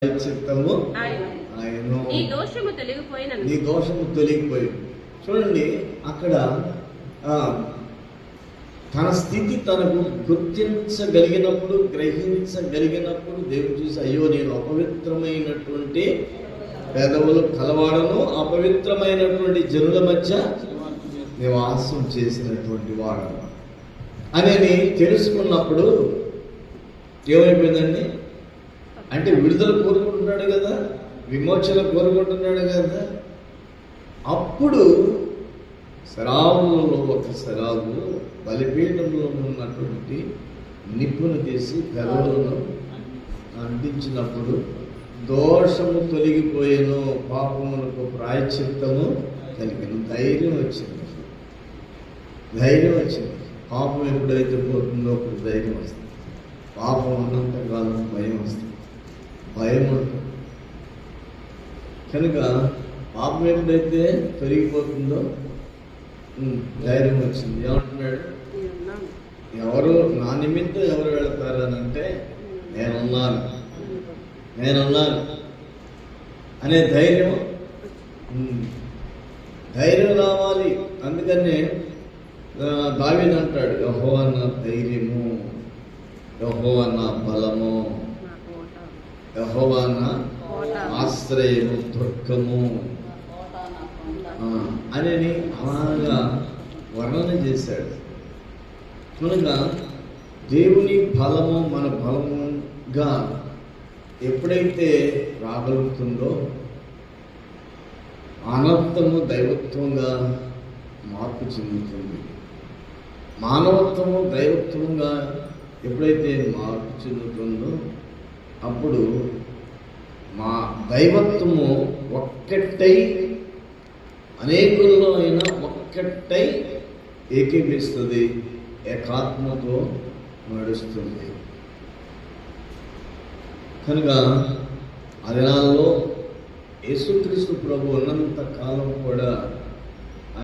చిత్తము ఆయన నీ దోషము తొలగిపోయింది. చూడండి, అక్కడ తన స్థితి తనకు గుర్తించగలిగినప్పుడు, గ్రహించగలిగినప్పుడు దేవుడు చూసి, అయ్యో నేను అపవిత్రమైనటువంటి పెదవులు కలవాడను, అపవిత్రమైనటువంటి జనుల మధ్య నివాసం చేసినటువంటి వాడను అనేది తెలుసుకున్నప్పుడు ఏమైపోయిందండి? అంటే విడుదల కోరుకుంటున్నాడు కదా, విమోచన కోరుకుంటున్నాడు కదా. అప్పుడు శరాబులలో ఒక శరాబు బలిపీఠంలో ఉన్నటువంటి నిప్పును తీసి పెదవులను అంటించినప్పుడు దోషము తొలగిపోయేను, పాపములకు ప్రాయశ్చిత్తము కలిగిన ధైర్యం వచ్చింది. పాపం ఎప్పుడైతే పోతుందో అప్పుడు ధైర్యం వస్తుంది. పాపం ఉన్నంతకాలం భయం వస్తుంది, భయం ఉంటుంది. కనుక పాపం ఎప్పుడైతే తొలగిపోతుందో ధైర్యం వచ్చింది. ఏమంటున్నాడు? ఎవరు నా నిమిత్తం ఎవరు వెళతారనంటే నేనున్నాను అనే ధైర్యం రావాలి. అందుకనే దావీదు అంటాడు, యెహోవా నా ధైర్యము, యెహోవా నా బలము, యెహోవా నా ఆశ్రయము, దుర్గము అని అలాగా వర్ణన చేశాడు. కనుక దేవుని బలము మన బలముగా ఎప్పుడైతే రాగలుగుతుందో అనర్థము దైవత్వంగా మార్పు చెందుతుంది. మానవత్వము దైవత్వంగా ఎప్పుడైతే మార్పు చెందుతుందో అప్పుడు మా దైవత్వము ఒక్కటై అనేకుల్లో అయినా ఒక్కటై ఏకీపిస్తుంది, ఏకాత్మతో నడుస్తుంది. కనుక ఆ దినాల్లో యేసుక్రీస్తు ప్రభు ఉన్నంత కాలం కూడా